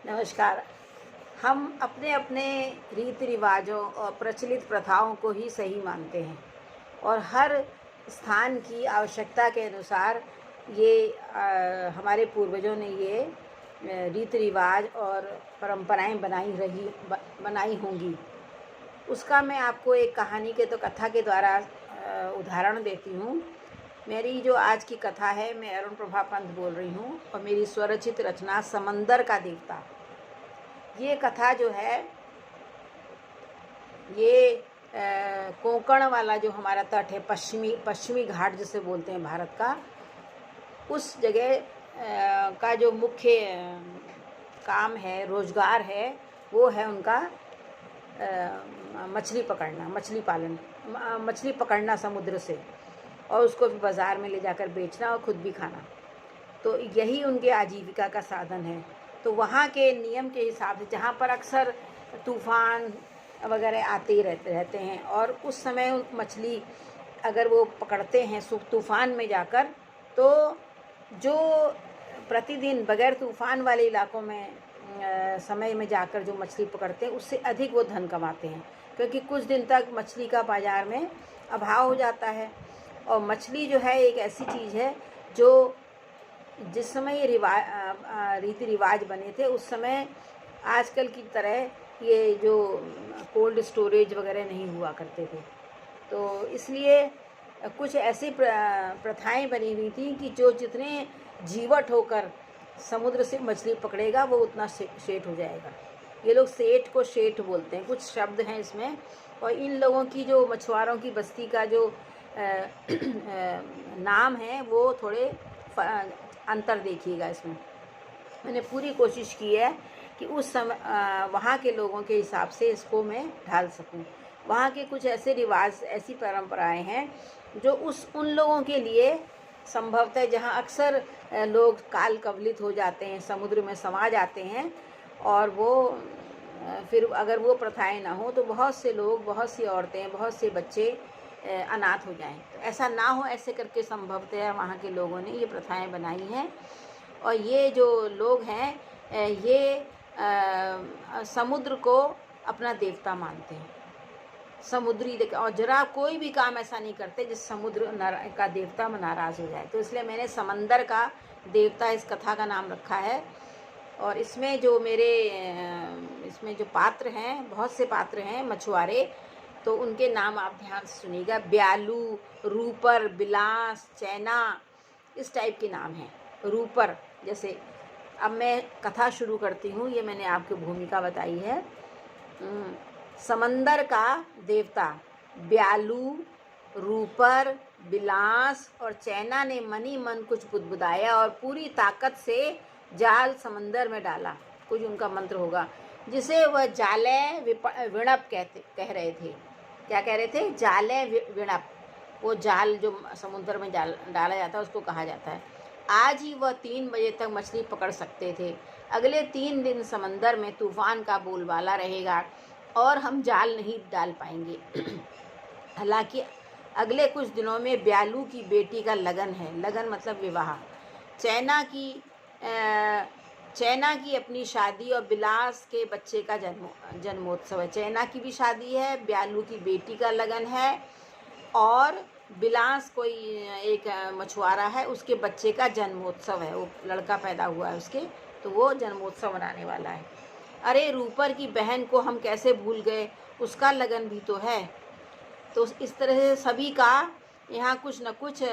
नमस्कार। हम अपने अपने रीति रिवाजों और प्रचलित प्रथाओं को ही सही मानते हैं और हर स्थान की आवश्यकता के अनुसार ये हमारे पूर्वजों ने ये रीति रिवाज और परंपराएं बनाई होंगी। उसका मैं आपको एक कहानी के कथा के द्वारा उदाहरण देती हूँ। मेरी जो आज की कथा है, मैं अरुण प्रभा पंत बोल रही हूँ और मेरी स्वरचित रचना समंदर का देवता। ये कथा जो है ये कोंकण वाला जो हमारा तट है, पश्चिमी घाट जिसे बोलते हैं भारत का, उस जगह का जो मुख्य काम है, रोजगार है, वो है उनका मछली पकड़ना, मछली पालन, मछली पकड़ना समुद्र से और उसको बाज़ार में ले जाकर बेचना और ख़ुद भी खाना। तो यही उनके आजीविका का साधन है। तो वहाँ के नियम के हिसाब से, जहाँ पर अक्सर तूफ़ान वगैरह आते ही रहते हैं और उस समय मछली अगर वो पकड़ते हैं तूफ़ान में जाकर, तो जो प्रतिदिन बगैर तूफ़ान वाले इलाकों में समय में जाकर जो मछली पकड़ते हैं, उससे अधिक वो धन कमाते हैं, क्योंकि कुछ दिन तक मछली का बाज़ार में अभाव हो जाता है। और मछली जो है एक ऐसी चीज़ है जो जिस समय ये रीति रिवाज बने थे, उस समय आजकल की तरह ये जो कोल्ड स्टोरेज वगैरह नहीं हुआ करते थे। तो इसलिए कुछ ऐसी प्रथाएं बनी हुई थी कि जो जितने जीवट होकर समुद्र से मछली पकड़ेगा वो उतना सेठ हो जाएगा। ये लोग सेठ को शेठ बोलते हैं, कुछ शब्द हैं इसमें। और इन लोगों की जो मछुआरों की बस्ती का जो नाम है वो थोड़े अंतर देखिएगा इसमें। मैंने पूरी कोशिश की है कि उस समय वहाँ के लोगों के हिसाब से इसको मैं ढाल सकूं। वहाँ के कुछ ऐसे रिवाज, ऐसी परंपराएं हैं जो उन लोगों के लिए संभवतः, जहाँ अक्सर लोग काल कवलित हो जाते हैं, समुद्र में समा जाते हैं, और वो फिर अगर वो प्रथाएं ना हो तो बहुत से लोग, बहुत सी औरतें, बहुत से बच्चे अनाथ हो जाएं। तो ऐसा ना हो, ऐसे करके संभवतः वहाँ के लोगों ने ये प्रथाएं बनाई हैं। और ये जो लोग हैं ये समुद्र को अपना देवता मानते हैं, समुद्री। और जरा कोई भी काम ऐसा नहीं करते जिस समुद्र का देवता नाराज़ हो जाए। तो इसलिए मैंने समंदर का देवता इस कथा का नाम रखा है। और इसमें जो इसमें जो पात्र हैं, बहुत से पात्र हैं मछुआरे, तो उनके नाम आप ध्यान से सुनिएगा। ब्यालू, रूपर, बिलास, चैना, इस टाइप के नाम हैं। रूपर जैसे, अब मैं कथा शुरू करती हूँ। ये मैंने आपको भूमिका बताई है। समंदर का देवता ब्यालू, रूपर, बिलास और चैना ने मनी मन कुछ बुदबुदाया और पूरी ताकत से जाल समंदर में डाला। कुछ उनका मंत्र होगा जिसे वह जाले विणप कह रहे थे। क्या कह रहे थे? जाले विणप। वो जाल जो समुद्र में डाला जाता है उसको कहा जाता है। आज ही वह 3 बजे तक मछली पकड़ सकते थे। अगले 3 दिन समंदर में तूफान का बोलबाला रहेगा और हम जाल नहीं डाल पाएंगे। हालांकि अगले कुछ दिनों में ब्यालू की बेटी का लगन है। लगन मतलब विवाह। चैना की अपनी शादी और बिलास के बच्चे का जन्मोत्सव है। चैना की भी शादी है, ब्यालू की बेटी का लगन है, और बिलास कोई एक मछुआरा है, उसके बच्चे का जन्मोत्सव है। वो लड़का पैदा हुआ है उसके, तो वो जन्मोत्सव मनाने वाला है। अरे रूपर की बहन को हम कैसे भूल गए, उसका लगन भी तो है। तो इस तरह से सभी का यहाँ कुछ न कुछ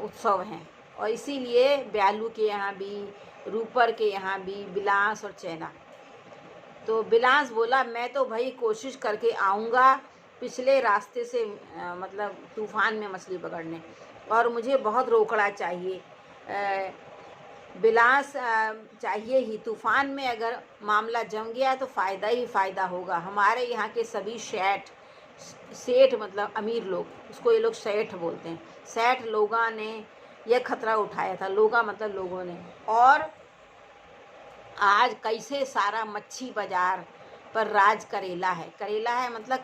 उत्सव हैं। और इसीलिए ब्यालू के यहाँ भी, रूपर के यहाँ भी, बिलास और चैना। तो बिलास बोला, मैं तो भाई कोशिश करके आऊँगा पिछले रास्ते से, मतलब तूफ़ान में मछली पकड़ने, और मुझे बहुत रोकड़ा चाहिए। बिलास चाहिए ही। तूफ़ान में अगर मामला जम गया तो फ़ायदा ही फ़ायदा होगा। हमारे यहाँ के सभी सेठ मतलब अमीर लोग, उसको ये लोग सेठ बोलते हैं, सेठ लोगों ने यह खतरा उठाया था। लोगा मतलब लोगों ने। और आज कैसे सारा मच्छी बाजार पर राज करेला है मतलब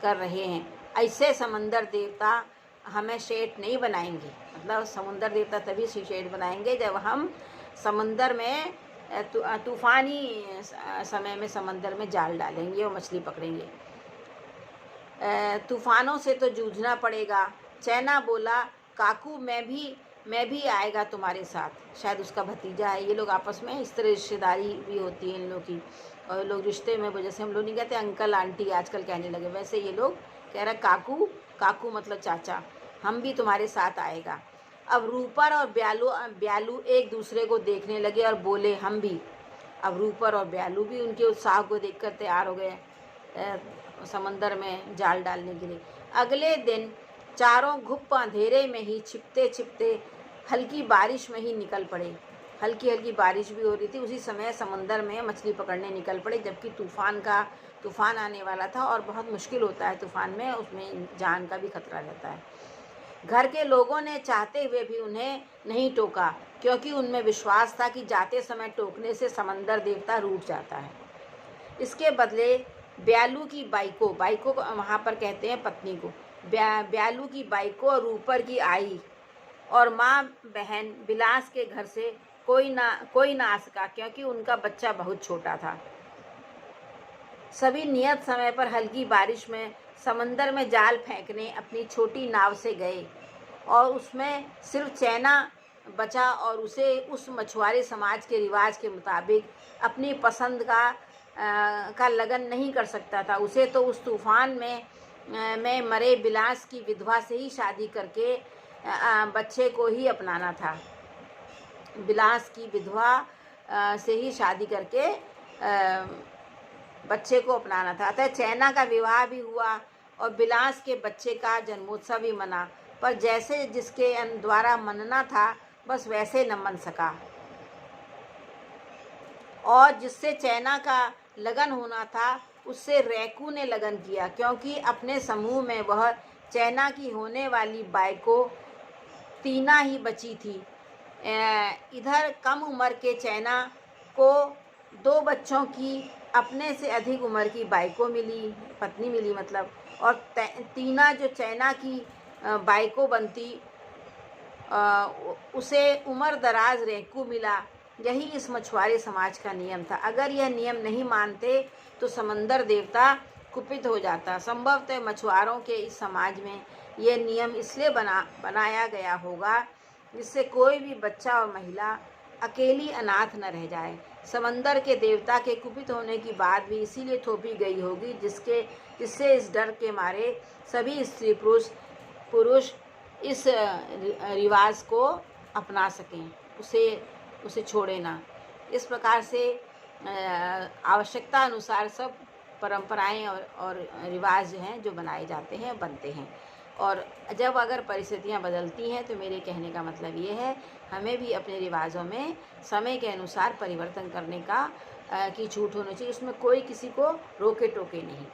कर रहे हैं। ऐसे समंदर देवता हमें शेठ नहीं बनाएंगे। मतलब समुंदर देवता तभी शेठ बनाएंगे जब हम समंदर में तूफ़ानी समय में समंदर में जाल डालेंगे और मछली पकड़ेंगे। तूफ़ानों से तो जूझना पड़ेगा। चैना बोला, काकू मैं भी आएगा तुम्हारे साथ। शायद उसका भतीजा है। ये लोग आपस में इस तरह रिश्तेदारी भी होती है इन लोग की, और लोग रिश्ते में, जैसे हम लोग नहीं कहते अंकल आंटी आजकल कहने लगे, वैसे ये लोग कह रहा काकू, काकू मतलब चाचा, हम भी तुम्हारे साथ आएगा। अब रूपर और ब्यालू एक दूसरे को देखने लगे और बोले हम भी। अब रूपर और ब्यालू भी उनके उत्साह को देखकर तैयार हो गए समंदर में जाल डालने के लिए। अगले दिन चारों घुप अंधेरे में ही छिपते छिपते हल्की बारिश में ही निकल पड़े। हल्की हल्की बारिश भी हो रही थी। उसी समय समंदर में मछली पकड़ने निकल पड़े, जबकि तूफ़ान आने वाला था और बहुत मुश्किल होता है तूफ़ान में, उसमें जान का भी खतरा रहता है। घर के लोगों ने चाहते हुए भी उन्हें नहीं टोका, क्योंकि उनमें विश्वास था कि जाते समय टोकने से समंदर देवता रूठ जाता है। इसके बदले ब्यालू की बाइको वहाँ पर कहते हैं पत्नी को, ब्यालू की बाइको और ऊपर की आई और माँ बहन बिलास के घर से कोई ना आ सका, क्योंकि उनका बच्चा बहुत छोटा था। सभी नियत समय पर हल्की बारिश में समंदर में जाल फेंकने अपनी छोटी नाव से गए, और उसमें सिर्फ चैना बचा और उसे उस मछुआरे समाज के रिवाज के मुताबिक अपनी पसंद का लगन नहीं कर सकता था। उसे तो उस तूफ़ान में मरे बिलास की विधवा से ही शादी करके बच्चे को ही अपनाना था। बिलास की विधवा से ही शादी करके बच्चे को अपनाना था। अतः चैना का विवाह भी हुआ और बिलास के बच्चे का जन्मोत्सव भी मना, पर जैसे जिसके द्वारा मनना था बस वैसे न मन सका। और जिससे चैना का लगन होना था उससे रैकू ने लगन किया, क्योंकि अपने समूह में वह चैना की होने वाली बाइको तीना ही बची थी। इधर कम उम्र के चैना को 2 बच्चों की अपने से अधिक उम्र की बाइको मिली, पत्नी मिली मतलब, और तीना जो चैना की बाइको बनती उसे उम्र दराज रेकू मिला। यही इस मछुआरे समाज का नियम था। अगर यह नियम नहीं मानते तो समंदर देवता कुपित हो जाता। संभवतः मछुआरों के इस समाज में यह नियम इसलिए बनाया गया होगा जिससे कोई भी बच्चा और महिला अकेली अनाथ न रह जाए। समंदर के देवता के कुपित होने की बात भी इसीलिए थोपी गई होगी जिससे इस डर के मारे सभी स्त्री पुरुष इस रिवाज को अपना सकें, उसे छोड़े ना। इस प्रकार से आवश्यकता अनुसार सब परंपराएं और रिवाज जो हैं जो बनाए जाते हैं बनते हैं। और जब अगर परिस्थितियां बदलती हैं तो मेरे कहने का मतलब ये है हमें भी अपने रिवाजों में समय के अनुसार परिवर्तन करने की छूट होनी चाहिए। उसमें कोई किसी को रोके टोके नहीं।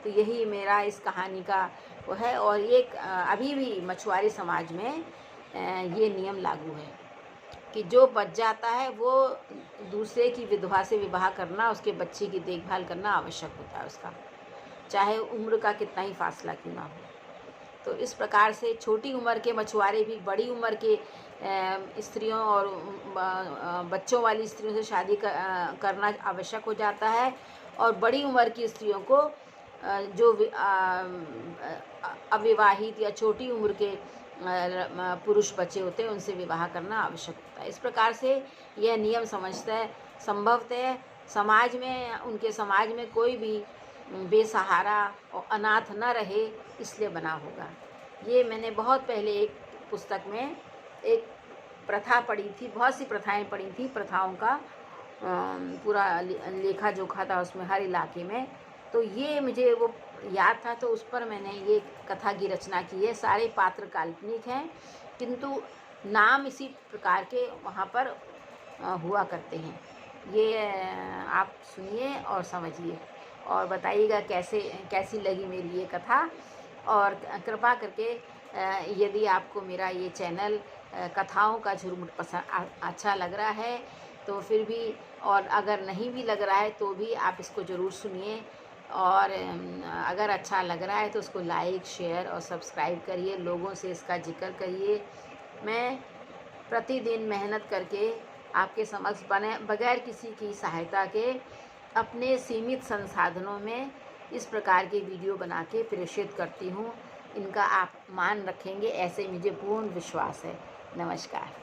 तो यही मेरा इस कहानी का वो है। और ये अभी भी मछुआरे समाज में ये नियम लागू है कि जो बच जाता है वो दूसरे की विधवा से विवाह करना, उसके बच्चे की देखभाल करना आवश्यक होता है उसका, चाहे उम्र का कितना ही फासला क्यों ना हो। तो इस प्रकार से छोटी उम्र के मछुआरे भी बड़ी उम्र के स्त्रियों और बच्चों वाली स्त्रियों से शादी करना आवश्यक हो जाता है, और बड़ी उम्र की स्त्रियों को जो अविवाहित या छोटी उम्र के पुरुष बच्चे होते हैं उनसे विवाह करना आवश्यक होता है। इस प्रकार से यह नियम संभवतः समाज में, उनके समाज में कोई भी बेसहारा और अनाथ न रहे इसलिए बना होगा। ये मैंने बहुत पहले एक पुस्तक में एक प्रथा पढ़ी थी, बहुत सी प्रथाएं पढ़ी थी, प्रथाओं का पूरा लेखा जोखा था उसमें हर इलाके में। तो ये मुझे वो याद था, तो उस पर मैंने ये कथा की रचना की है। सारे पात्र काल्पनिक हैं किंतु नाम इसी प्रकार के वहाँ पर हुआ करते हैं। ये आप सुनिए और समझिए और बताइएगा कैसी लगी मेरी ये कथा। और कृपा करके यदि आपको मेरा ये चैनल कथाओं का झुरमुट पसंद अच्छा लग रहा है तो फिर भी, और अगर नहीं भी लग रहा है तो भी आप इसको ज़रूर सुनिए। और अगर अच्छा लग रहा है तो उसको लाइक, शेयर और सब्सक्राइब करिए, लोगों से इसका जिक्र करिए। मैं प्रतिदिन मेहनत करके आपके समक्ष बगैर किसी की सहायता के अपने सीमित संसाधनों में इस प्रकार के वीडियो बना के प्रेषित करती हूँ। इनका आप मान रखेंगे ऐसे मुझे पूर्ण विश्वास है। नमस्कार।